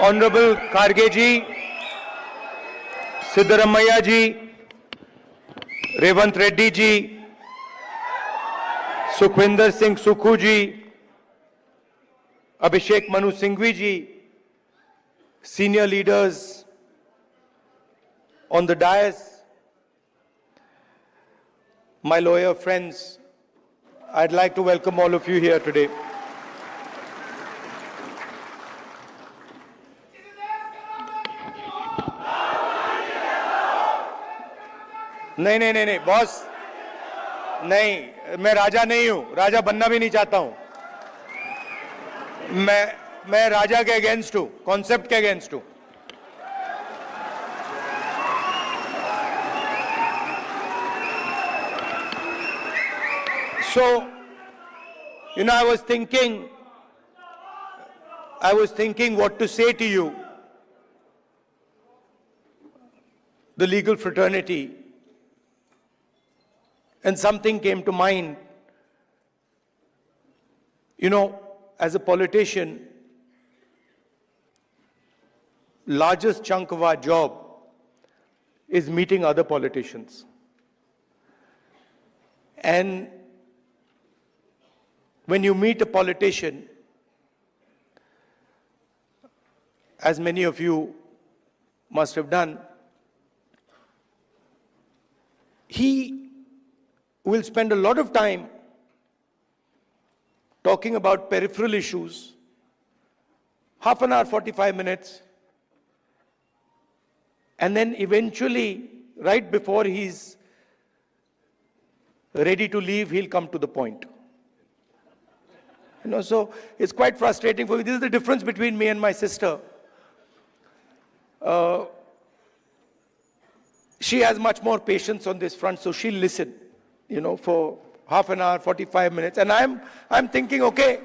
Honorable Kharge ji, Siddaramaiah ji, Revant Reddy ji, Sukhwinder Singh Sukhu ji, Abhishek Manu Singhvi ji, senior leaders on the dais, my lawyer friends, I'd like to welcome all of you here today. नहीं boss, नहीं, मैं राजा नहीं हूं, राजा बनना भी नहीं चाहता हूं। मैं राजा के अगेंस्ट हूं, कॉन्सेप्ट के अगेंस्ट हूं। So, you know, I was thinking what to say to you, the legal fraternity, and something came to mind. You know, as a politician, largest chunk of our job is meeting other politicians. And when you meet a politician, as many of you must have done, he will spend a lot of time talking about peripheral issues, half an hour, 45 minutes, and then eventually, right before he's ready to leave, he'll come to the point. You know, so it's quite frustrating for me. This is the difference between me and my sister. She has much more patience on this front, so she'll listen, you know, for half an hour, 45 minutes. And I'm thinking, okay,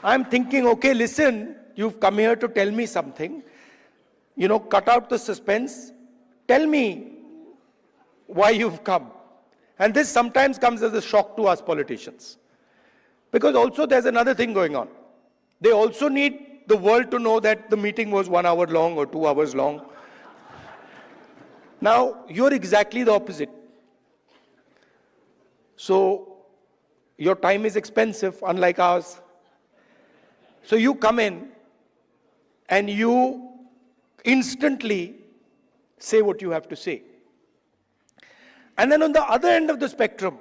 listen, you've come here to tell me something. You know, cut out the suspense. Tell me why you've come. And this sometimes comes as a shock to us politicians. Because also there's another thing going on. They also need the world to know that the meeting was 1 hour long or 2 hours long. Now, you're exactly the opposite. So, your time is expensive, unlike ours. So you come in and you instantly say what you have to say. And then on the other end of the spectrum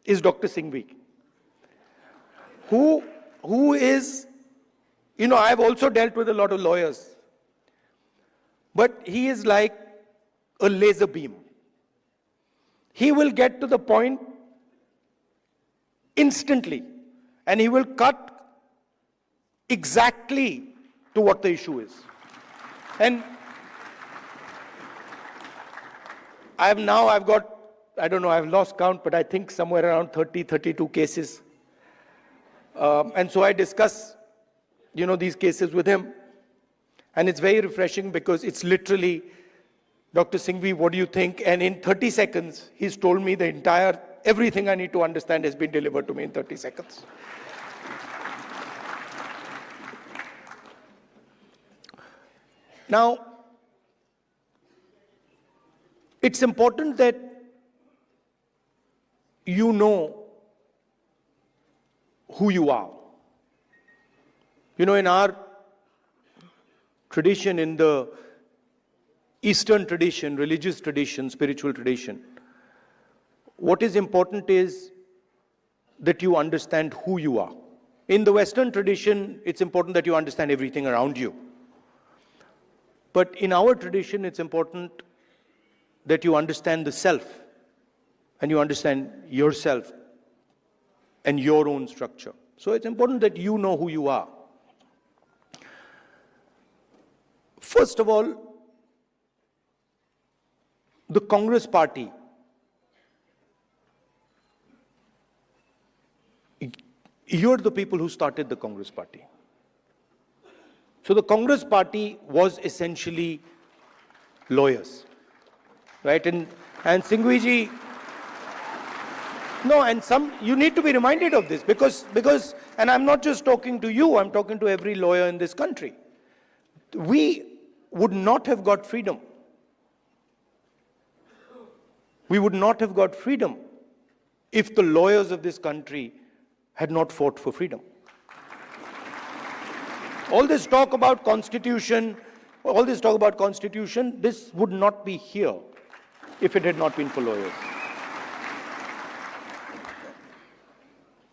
is Dr. Singhvi, who is, you know, I've also dealt with a lot of lawyers, but he is like a laser beam. He will get to the point instantly, and he will cut exactly to what the issue is. And I've got, I don't know, I've lost count, but I think somewhere around 30, 32 cases. And so I discuss, you know, these cases with him. And it's very refreshing because it's literally, Dr. Singhvi, what do you think? And in 30 seconds, he's told me the entire, everything I need to understand has been delivered to me in 30 seconds. Now, it's important that you know who you are. You know, in our tradition, in the Eastern tradition, religious tradition, spiritual tradition, what is important is that you understand who you are. In the Western tradition, it's important that you understand everything around you. But in our tradition, it's important that you understand the self, and you understand yourself and your own structure. So it's important that you know who you are. First of all, the Congress party, you're the people who started the Congress party. So the Congress party was essentially lawyers, right? And Singhvi ji, No, and you need to be reminded of this because, and I'm not just talking to you, I'm talking to every lawyer in this country. We would not have got freedom. We would not have got freedom if the lawyers of this country had not fought for freedom. All this talk about constitution, this would not be here if it had not been for lawyers.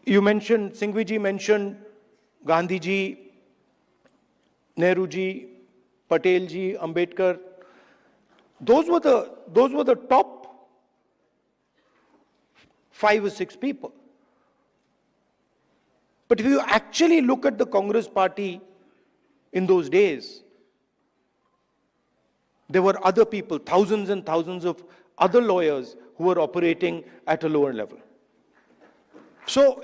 You mentioned, Singhvi ji mentioned Gandhi ji, Nehru ji, Patel ji, Ambedkar. Those were the top 5 or 6 people. But if you actually look at the Congress party in those days, there were other people, thousands and thousands of other lawyers who were operating at a lower level. So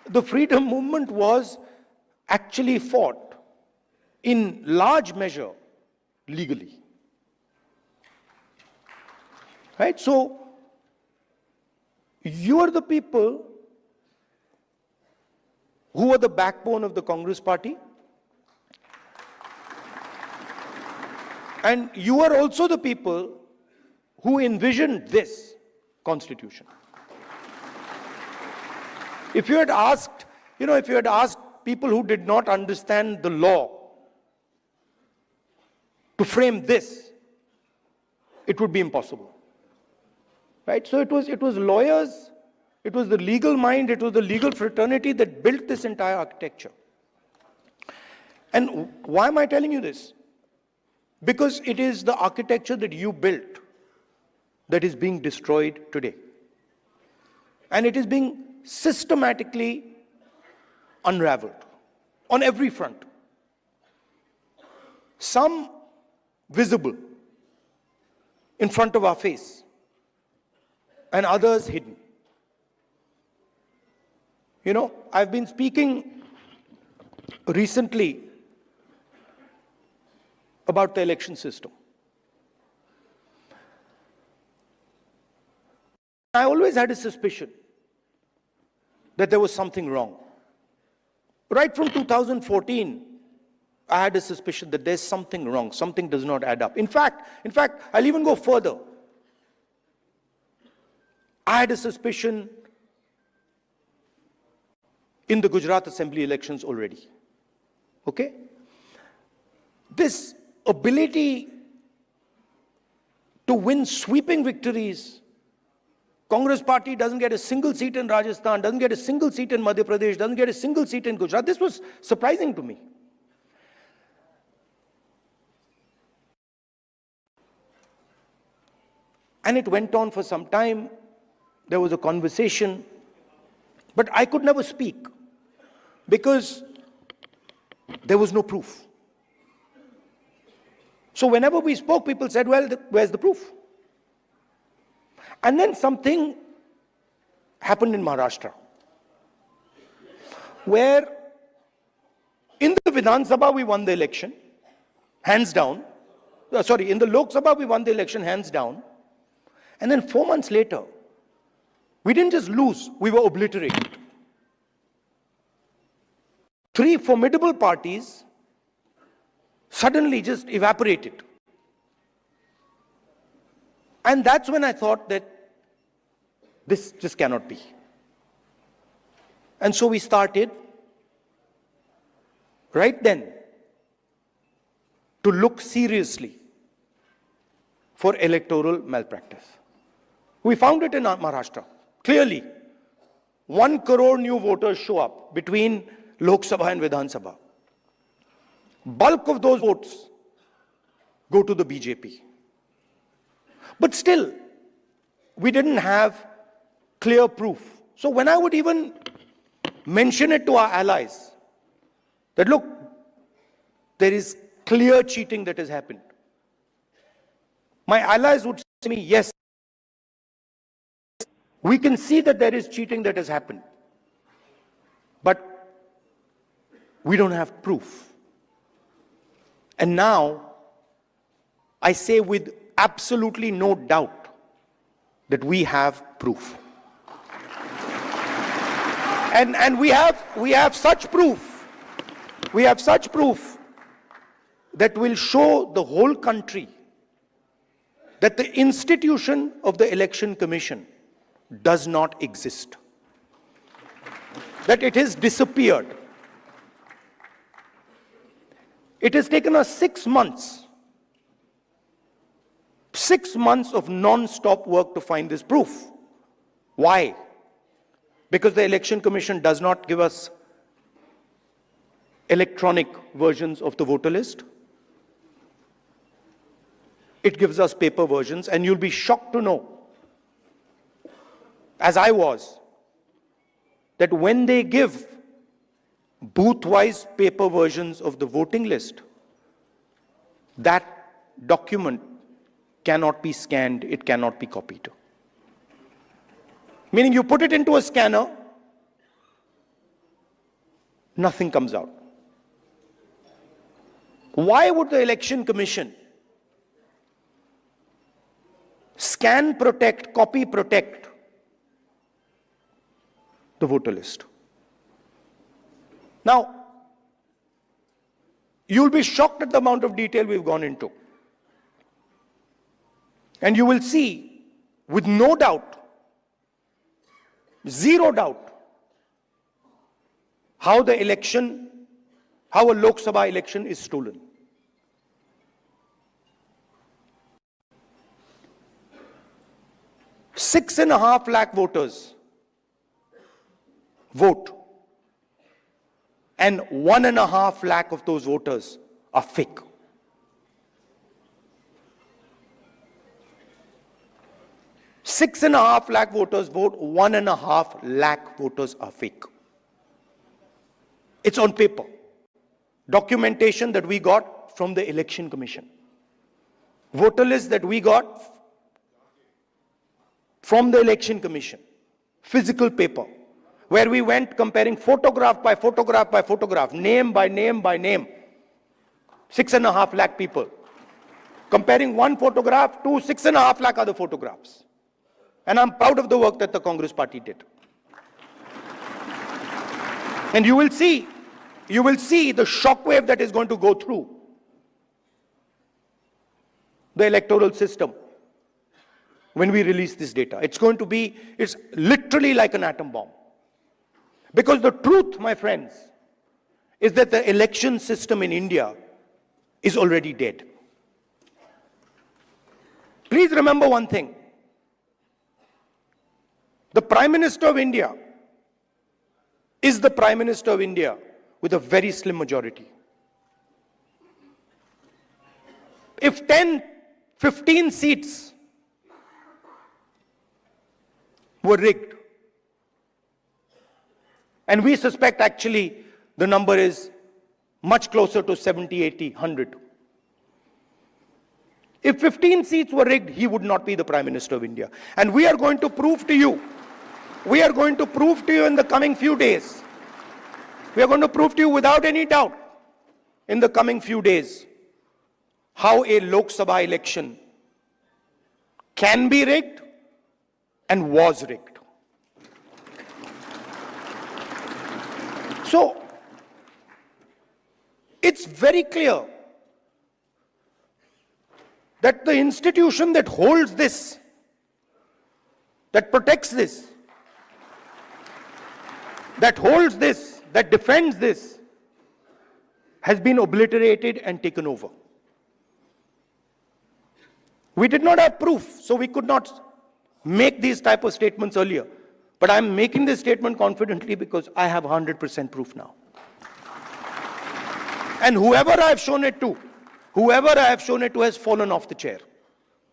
the freedom movement was actually fought in large measure legally. Right? So you are the people who are the backbone of the Congress party. And you are also the people who envisioned this constitution. If you had asked, people who did not understand the law to frame this, it would be impossible. Right? So it was lawyers, it was the legal mind, it was the legal fraternity that built this entire architecture. And why am I telling you this? Because it is the architecture that you built that is being destroyed today. And it is being systematically unraveled on every front. Some visible in front of our face and others hidden. I've been speaking recently about the election system. I always had a suspicion that there was something wrong. Right from 2014, I had a suspicion that there's something wrong, something does not add up. In fact, I'll even go further. I had a suspicion in the Gujarat Assembly elections already. Okay? This ability to win sweeping victories. Congress party doesn't get a single seat in Rajasthan, doesn't get a single seat in Madhya Pradesh, doesn't get a single seat in Gujarat. This was surprising to me. And it went on for some time. There was a conversation, but I could never speak because there was no proof. So whenever we spoke, people said, well, where's the proof? And then something happened in Maharashtra, where in the Vidhan Sabha we won the election, hands down. In the Lok Sabha we won the election, hands down. And then 4 months later, we didn't just lose, we were obliterated. 3 formidable parties suddenly just evaporated. And that's when I thought that this just cannot be. And so we started right then to look seriously for electoral malpractice. We found it in Maharashtra. Clearly, 1 crore new voters show up between Lok Sabha and Vidhan Sabha. Bulk of those votes go to the BJP. But still, we didn't have clear proof. So when I would even mention it to our allies, that look, there is clear cheating that has happened, my allies would say to me, yes, we can see that there is cheating that has happened, but we don't have proof. And now, I say with absolutely no doubt that we have proof. And we have such proof. We have such proof that will show the whole country that the institution of the Election Commission does not exist. That it has disappeared. It has taken us 6 months. 6 months of non-stop work to find this proof. Why? Because the Election Commission does not give us electronic versions of the voter list. It gives us paper versions, and you'll be shocked to know, as I was, that when they give booth-wise paper versions of the voting list, that document cannot be scanned, it cannot be copied. Meaning you put it into a scanner, nothing comes out. Why would the Election Commission scan protect, copy protect the voter list? Now, you'll be shocked at the amount of detail we've gone into. And you will see, with no doubt, zero doubt, how a Lok Sabha election is stolen. Six and a half lakh voters vote, and 1.5 lakh of those voters are fake. Six and a half lakh voters vote, 1.5 lakh voters are fake. It's on paper. Documentation that we got from the Election Commission. Voter list that we got from the Election Commission. Physical paper. Where we went comparing photograph by photograph by photograph, name by name by name. 6.5 lakh people. Comparing one photograph to 6.5 lakh other photographs. And I'm proud of the work that the Congress party did. And you will see the shockwave that is going to go through the electoral system when we release this data. It's literally like an atom bomb. Because the truth, my friends, is that the election system in India is already dead. Please remember one thing. The Prime Minister of India is the Prime Minister of India with a very slim majority. If 10, 15 seats were rigged, and we suspect actually the number is much closer to 70, 80, 100. If 15 seats were rigged, he would not be the Prime Minister of India. And we are going to prove to you, in the coming few days, we are going to prove to you without any doubt in the coming few days how a Lok Sabha election can be rigged and was rigged. So, it's very clear that the institution that holds this, that protects this, that holds this, that defends this, has been obliterated and taken over. We did not have proof, so we could not make these type of statements earlier. But I'm making this statement confidently because I have 100% proof now. And whoever I have shown it to has fallen off the chair.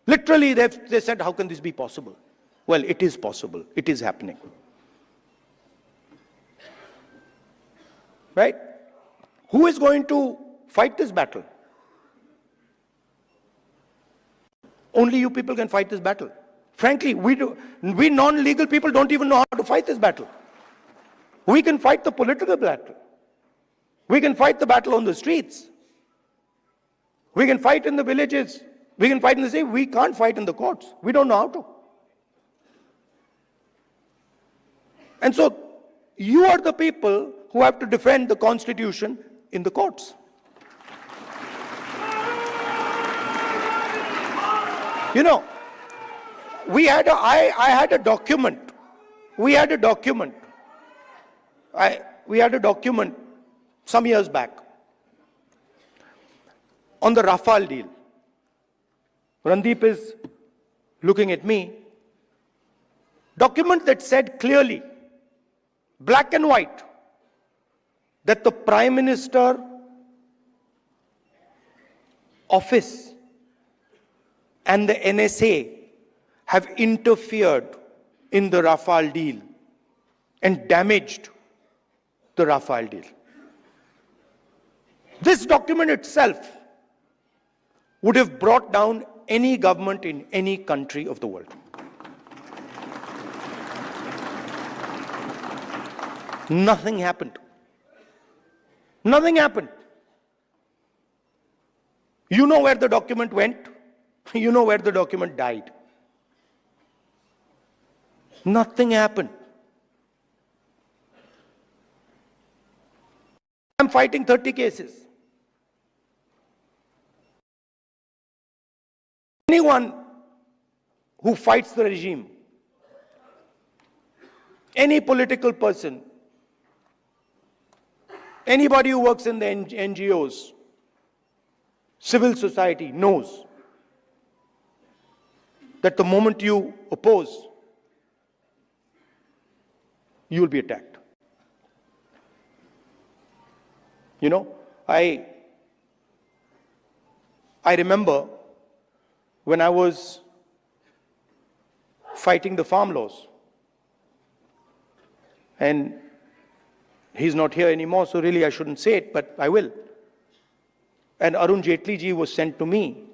Literally, they said, how can this be possible? Well, it is possible. It is happening. Right? Who is going to fight this battle? Only you people can fight this battle. Frankly, we non-legal people don't even know how to fight this battle. We can fight the political battle. We can fight the battle on the streets. We can fight in the villages. We can fight in the city. We can't fight in the courts. We don't know how to. And so, you are the people who have to defend the Constitution in the courts. You know, I had a document. We had a document some years back on the Rafale deal. Randeep is looking at me. Document that said clearly, black and white, that the Prime Minister office and the NSA have interfered in the Rafale deal and damaged the Rafale deal. This document itself would have brought down any government in any country of the world. Nothing happened. Nothing happened. You know where the document went? You know where the document died. Nothing happened. I'm fighting 30 cases. Anyone who fights the regime, any political person, anybody who works in the NGOs, civil society knows that the moment you oppose, you will be attacked. You know, I remember when I was fighting the farm laws, and he's not here anymore, so really I shouldn't say it, but I will. And Arun Jaitley ji was sent to me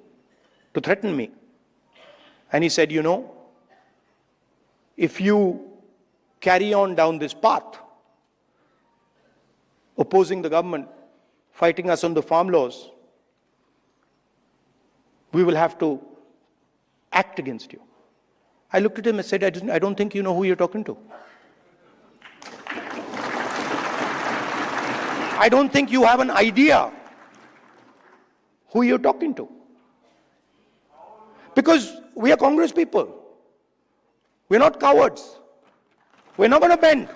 to threaten me. And he said, you know, if you carry on down this path, opposing the government, fighting us on the farm laws, we will have to act against you. I looked at him and said, I don't think you know who you're talking to. I don't think you have an idea who you're talking to. Because we are Congress people. We're not cowards. We're not going to bend.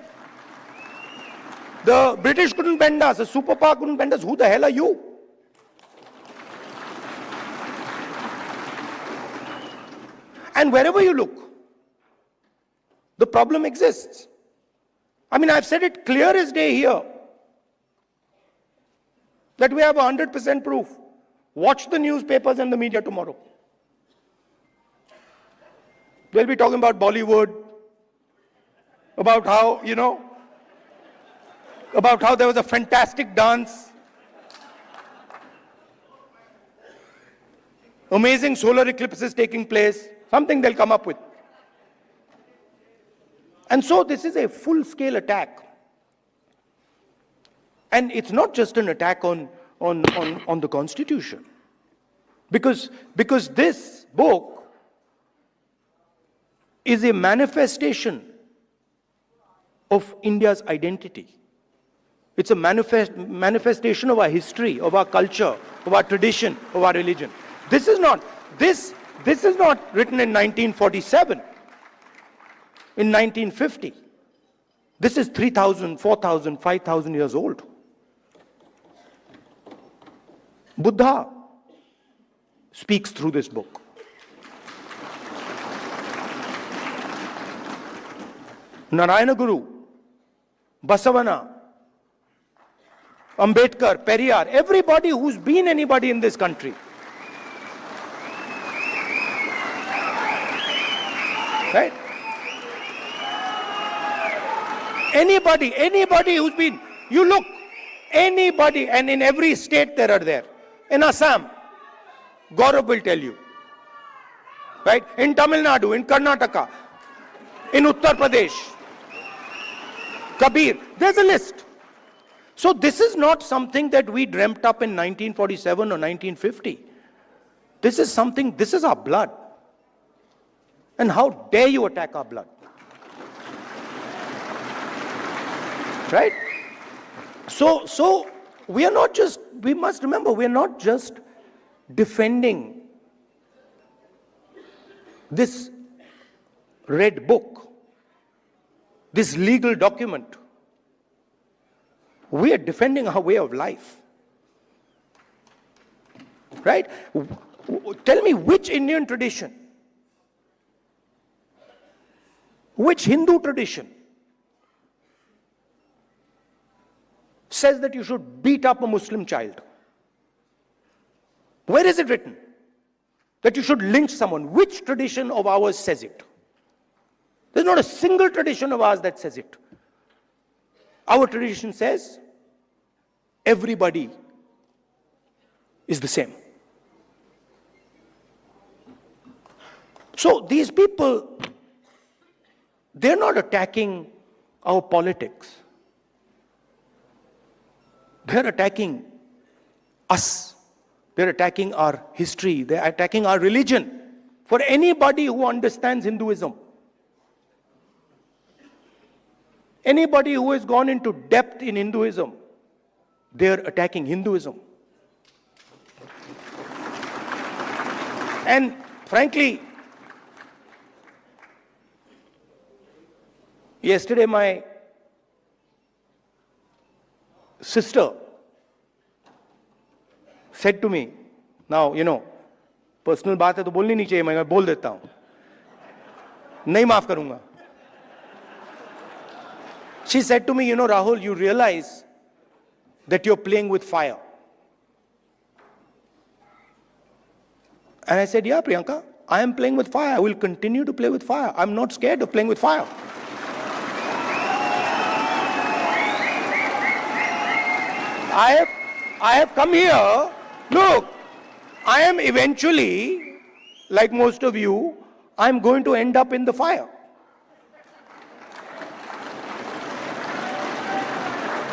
The British couldn't bend us. The superpower couldn't bend us. Who the hell are you? And wherever you look, the problem exists. I mean, I've said it clear as day here that we have 100% proof. Watch the newspapers and the media tomorrow. They'll be talking about Bollywood, about how, you know, about how there was a fantastic dance, amazing solar eclipses taking place, something they'll come up with. And so this is a full-scale attack. And it's not just an attack on the Constitution. Because this book is a manifestation of India's identity. It's a manifestation of our history, of our culture, of our tradition, of our religion. This is not written in 1947, in 1950. This is 3,000, 4,000, 5,000 years old. Buddha speaks through this book. Narayana Guru, Basavana, Ambedkar, Periyar, everybody who's been anybody in this country. Right? Anybody who's been, you look, anybody, and in every state there are there. In Assam, Gaurav will tell you. Right? In Tamil Nadu, in Karnataka, in Uttar Pradesh, Kabir, there's a list. So this is not something that we dreamt up in 1947 or 1950. This is something, this is our blood. And how dare you attack our blood? Right? So we are not just, we must remember, we are not just defending this red book, this legal document. We are defending our way of life. Right? Tell me which Indian tradition, which Hindu tradition says that you should beat up a Muslim child? Where is it written that you should lynch someone? Which tradition of ours says it? There's not a single tradition of ours that says it. Our tradition says everybody is the same. So these people, they're not attacking our politics. They're attacking us. They're attacking our history. They're attacking our religion. For anybody who understands Hinduism, anybody who has gone into depth in Hinduism, they're attacking Hinduism. And frankly, yesterday my sister said to me, now, personal बात है तो बोलनी नहीं चाहिए, मैं बोल देता हूं, नहीं माफ करूंगा. She said to me, Rahul, you realize that you're playing with fire. And I said, yeah, Priyanka, I am playing with fire. I will continue to play with fire. I'm not scared of playing with fire. I have come here. Look, I am eventually, like most of you, I'm going to end up in the fire.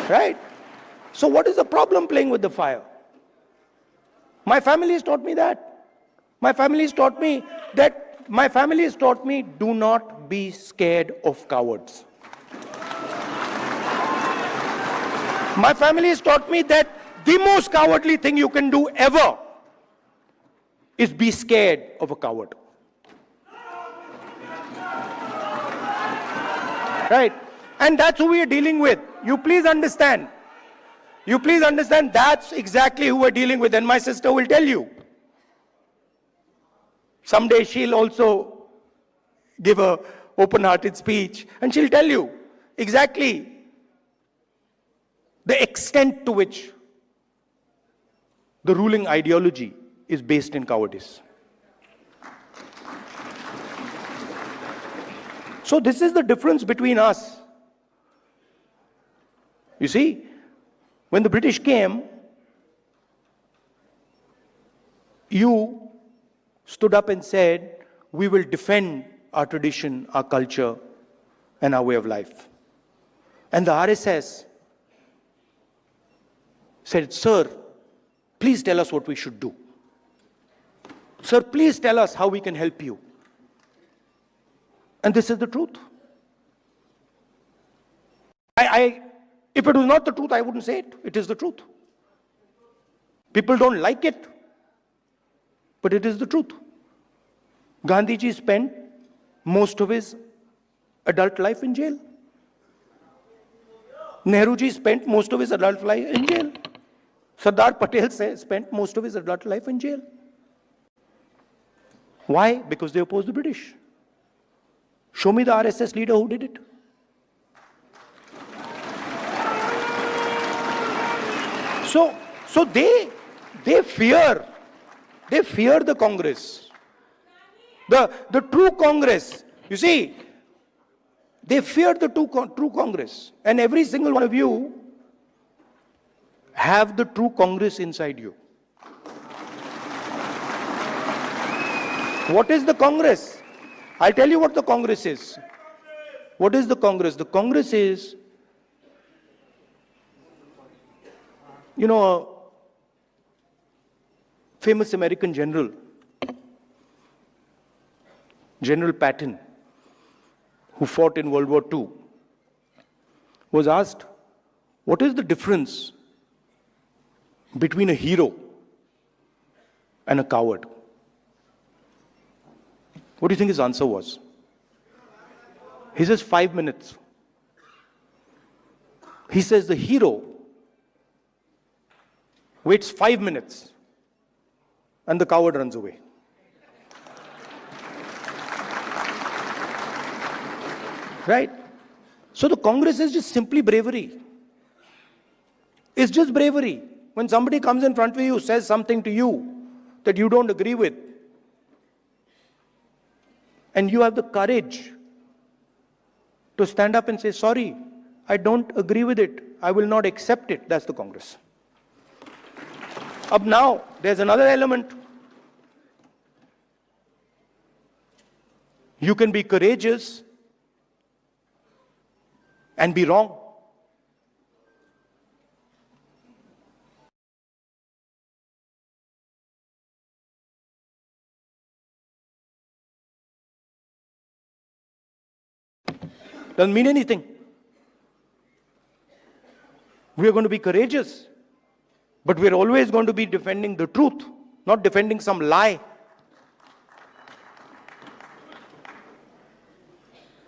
Right? So what is the problem playing with the fire? My family has taught me that. My family has taught me do not be scared of cowards. My family has taught me that the most cowardly thing you can do ever is be scared of a coward. Right? And that's who we are dealing with. You please understand. That's exactly who we're dealing with. And my sister will tell you. Someday she'll also give a open-hearted speech and she'll tell you exactly the extent to which the ruling ideology is based in cowardice. So this is the difference between us. You see, when the British came, you stood up and said, we will defend our tradition, our culture, and our way of life. And the RSS said, sir, please tell us what we should do. Sir, please tell us how we can help you. And this is the truth. If it was not the truth, I wouldn't say it. It is the truth. People don't like it, but it is the truth. Gandhi ji spent most of his adult life in jail. Nehru ji spent most of his adult life in jail. Sardar Patel spent most of his adult life in jail. Why? Because they opposed the British. Show me the RSS leader who did it. So they fear the Congress. The true Congress. You see, they fear the true Congress. And every single one of you have the true Congress inside you. What is the Congress? I'll tell you what the Congress is. What is the Congress? The Congress is, a famous American general, General Patton, who fought in World War II, was asked What is the difference between a hero and a coward? What do you think his answer was? He says 5 minutes. He says the hero waits 5 minutes and the coward runs away. Right? So the Congress is just simply bravery. It's just bravery. When somebody comes in front of you, says something to you that you don't agree with, and you have the courage to stand up and say, sorry, I don't agree with it. I will not accept it. That's the Congress. Up now, there's another element. You can be courageous and be wrong. Doesn't mean anything. We are going to be courageous, but we're always going to be defending the truth, not defending some lie.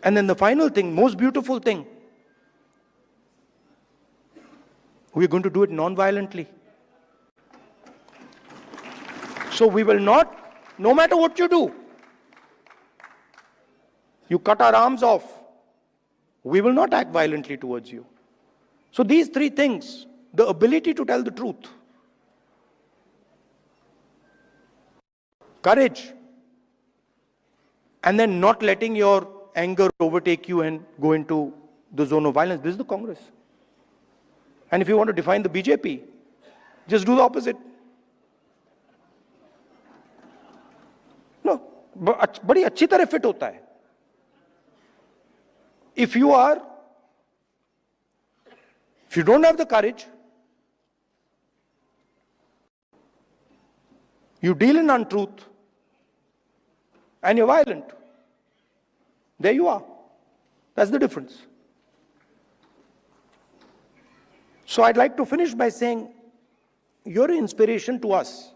And then the final thing, most beautiful thing, we're going to do it non-violently. So we will not, no matter what you do, you cut our arms off, we will not act violently towards you. So these three things, the ability to tell the truth, courage, and then not letting your anger overtake you and go into the zone of violence. This is the Congress. And if you want to define the BJP, just do the opposite. No, बड़ी अच्छी तरह fit होता है. If you don't have the courage, you deal in untruth, and you're violent, there you are. That's the difference. So I'd like to finish by saying, you're an inspiration to us.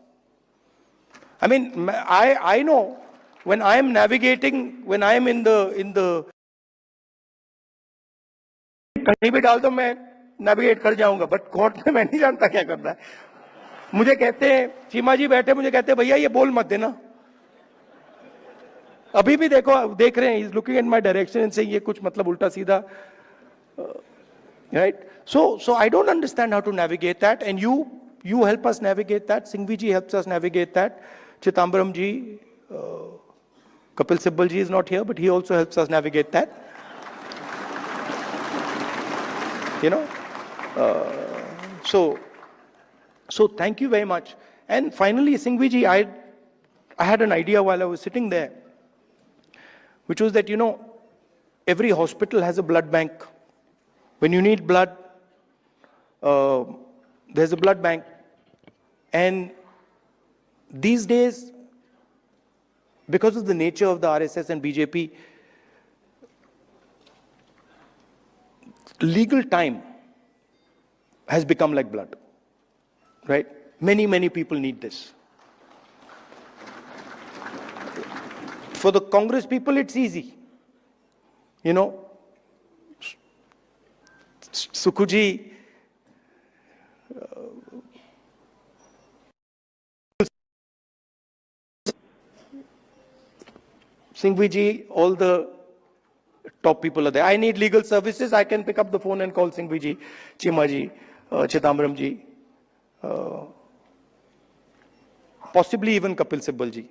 I mean, I know when I am navigating, when I am in the कहीं भी डाल दो मैं navigate कर जाऊंगा, but court में मैं नहीं जानता क्या करना है. मुझे कहते हैं, चीमा जी बैठे, मुझे कहते हैं भैया ये बोल मत देना. अभी भी देख रहे हैं, he's looking in my direction and saying ये कुछ मतलब उल्टा सीधा, right? So I don't understand how to navigate that, and you help us navigate that. Singhvi ji helps us navigate that. Chidambaram ji, Kapil Sibal ji is not here, but he also helps us navigate that. You know, so thank you very much. And finally, Singhvi ji, I had an idea while I was sitting there, which was that, you know, every hospital has a blood bank. When you need blood, there's a blood bank. And these days, because of the nature of the RSS and BJP, legal time has become like blood, right? Many people need this. For the Congress people, it's easy. You know, Sukhuji, Singhvi ji, all the top people are there. I need legal services. I can pick up the phone and call Singhvi ji, Chima ji, Chidambaram ji, possibly even Kapil Sibal ji.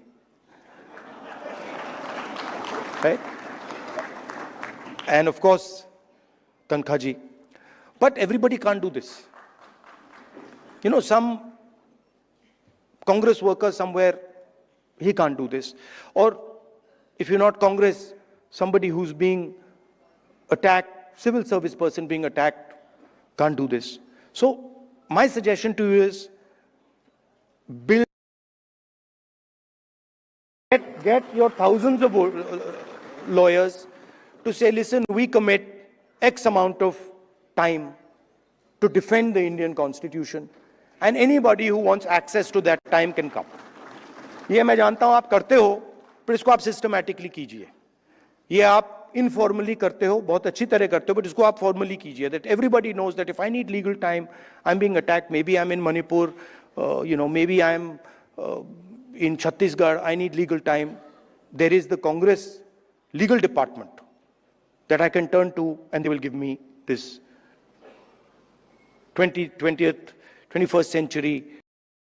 Right? And of course, Tankha ji. But everybody can't do this. You know, some Congress worker somewhere, he can't do this. Or if you're not Congress, somebody who's being attacked, civil service person being attacked, can't do this. So my suggestion to you is, get your thousands of lawyers to say, listen, we commit X amount of time to defend the Indian Constitution, and anybody who wants access to that time can come. ये मैं जानता हूं आप करते हो, पर इसको आप सिस्टमैटिकली कीजिए. ये आप informally करते हो, बहुत अच्छी तरह करते हो, but इसको आप formally कीजिए. That everybody knows that if I need legal time, I'm being attacked. Maybe I'm in Manipur, maybe I'm in Chhattisgarh. I need legal time. There is the Congress legal department that I can turn to, and they will give me this 21st century